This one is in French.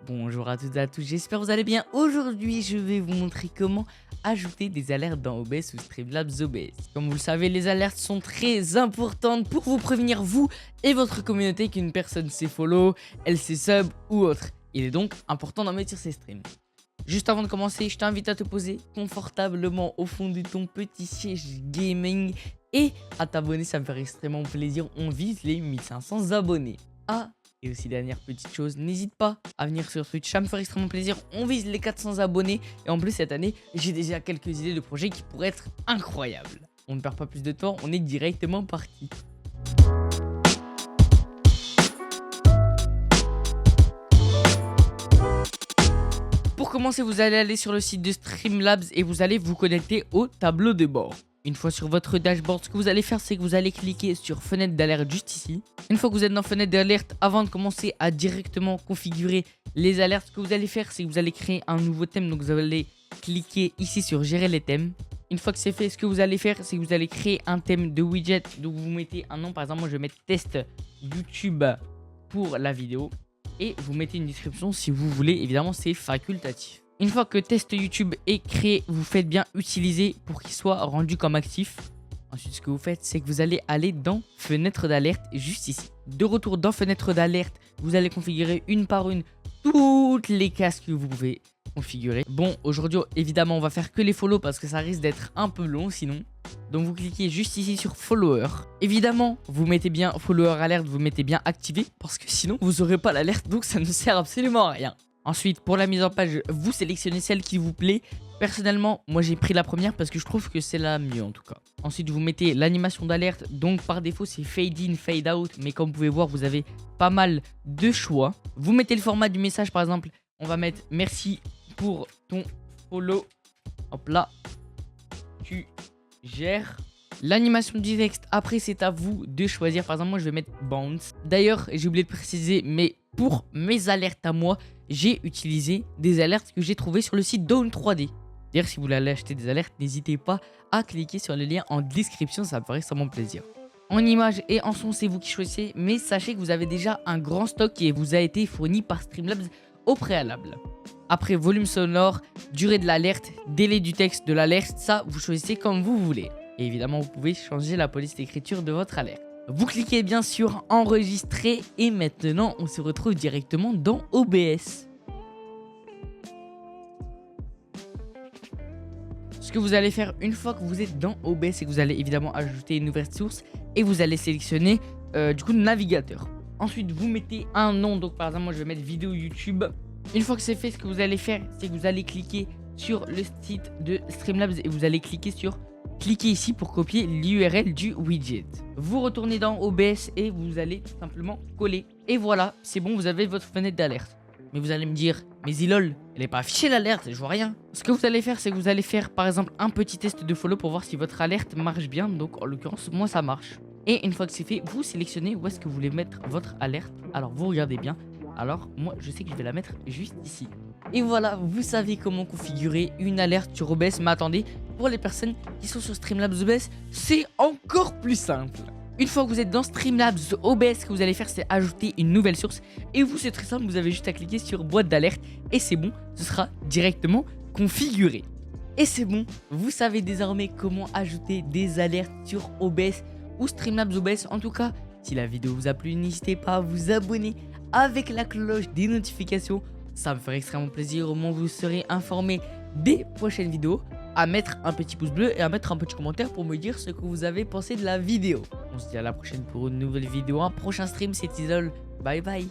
Bonjour à toutes et à tous, j'espère que vous allez bien. Aujourd'hui, je vais vous montrer comment ajouter des alertes dans OBS ou Streamlabs OBS. Comme vous le savez, les alertes sont très importantes pour vous prévenir, vous et votre communauté, qu'une personne s'est follow, elle s'est sub ou autre. Il est donc important d'en mettre sur ses streams. Juste avant de commencer, je t'invite à te poser confortablement au fond de ton petit siège gaming et à t'abonner, ça me fait extrêmement plaisir. On vise les 1500 abonnés. Et aussi, dernière petite chose, n'hésite pas à venir sur Twitch, ça me fait extrêmement plaisir. On vise les 400 abonnés et en plus cette année, j'ai déjà quelques idées de projets qui pourraient être incroyables. On ne perd pas plus de temps, on est directement parti. Pour commencer, vous allez aller sur le site de Streamlabs et vous allez vous connecter au tableau de bord. Une fois sur votre dashboard, ce que vous allez faire, c'est que vous allez cliquer sur fenêtre d'alerte juste ici. Une fois que vous êtes dans fenêtre d'alerte, avant de commencer à directement configurer les alertes, ce que vous allez faire, c'est que vous allez créer un nouveau thème. Donc vous allez cliquer ici sur gérer les thèmes. Une fois que c'est fait, ce que vous allez faire, c'est que vous allez créer un thème de widget. Donc vous mettez un nom, par exemple, moi je vais mettre test YouTube pour la vidéo. Et vous mettez une description si vous voulez, évidemment c'est facultatif. Une fois que test YouTube est créé, vous faites bien utiliser pour qu'il soit rendu comme actif. Ensuite, ce que vous faites, c'est que vous allez aller dans fenêtre d'alerte juste ici. De retour dans fenêtre d'alerte, vous allez configurer une par une toutes les cases que vous pouvez configurer. Bon, aujourd'hui, évidemment, on va faire que les follow parce que ça risque d'être un peu long sinon. Donc, vous cliquez juste ici sur follower. Évidemment, vous mettez bien follower alerte, vous mettez bien activé parce que sinon, vous n'aurez pas l'alerte, donc ça ne sert absolument à rien. Ensuite, pour la mise en page, vous sélectionnez celle qui vous plaît. Personnellement, moi j'ai pris la première parce que je trouve que c'est la mieux en tout cas. Ensuite, vous mettez l'animation d'alerte. Donc par défaut, c'est fade in, fade out. Mais comme vous pouvez voir, vous avez pas mal de choix. Vous mettez le format du message, par exemple. On va mettre merci pour ton follow. Hop là. Tu gères. L'animation du texte, après c'est à vous de choisir. Par exemple, moi je vais mettre bounce. D'ailleurs, j'ai oublié de préciser, mais pour mes alertes à moi, j'ai utilisé des alertes que j'ai trouvées sur le site Dawn 3D. D'ailleurs, si vous voulez aller acheter des alertes, n'hésitez pas à cliquer sur le lien en description, ça me ferait extrêmement plaisir. En image et en son, c'est vous qui choisissez, mais sachez que vous avez déjà un grand stock qui vous a été fourni par Streamlabs au préalable. Après, volume sonore, durée de l'alerte, délai du texte de l'alerte, ça vous choisissez comme vous voulez. Et évidemment, vous pouvez changer la police d'écriture de votre alerte. Vous cliquez bien sur enregistrer et maintenant on se retrouve directement dans OBS. Ce que vous allez faire une fois que vous êtes dans OBS, c'est que vous allez évidemment ajouter une nouvelle source et vous allez sélectionner du coup le navigateur. Ensuite vous mettez un nom, donc par exemple moi je vais mettre vidéo YouTube. Une fois que c'est fait, ce que vous allez faire, c'est que vous allez cliquer sur le site de Streamlabs et vous allez cliquer ici pour copier l'URL du widget. Vous retournez dans OBS et vous allez tout simplement coller. Et voilà, c'est bon, vous avez votre fenêtre d'alerte. Mais vous allez me dire, mais Zilol, elle n'est pas affichée l'alerte, je vois rien. Ce que vous allez faire, c'est que vous allez faire par exemple un petit test de follow pour voir si votre alerte marche bien. Donc en l'occurrence, moi ça marche. Et une fois que c'est fait, vous sélectionnez où est-ce que vous voulez mettre votre alerte. Alors vous regardez bien. Alors moi je sais que je vais la mettre juste ici. Et voilà, vous savez comment configurer une alerte sur OBS. Mais attendez, pour les personnes qui sont sur Streamlabs OBS, c'est encore plus simple. Une fois que vous êtes dans Streamlabs OBS, ce que vous allez faire, c'est ajouter une nouvelle source. Et vous, c'est très simple, vous avez juste à cliquer sur boîte d'alerte. Et c'est bon, ce sera directement configuré. Et c'est bon, vous savez désormais comment ajouter des alertes sur OBS ou Streamlabs OBS. En tout cas, si la vidéo vous a plu, n'hésitez pas à vous abonner avec la cloche des notifications. Ça me ferait extrêmement plaisir, au moins vous serez informé des prochaines vidéos. À mettre un petit pouce bleu et à mettre un petit commentaire pour me dire ce que vous avez pensé de la vidéo. On se dit à la prochaine pour une nouvelle vidéo, un prochain stream, c'est Isol. Bye bye.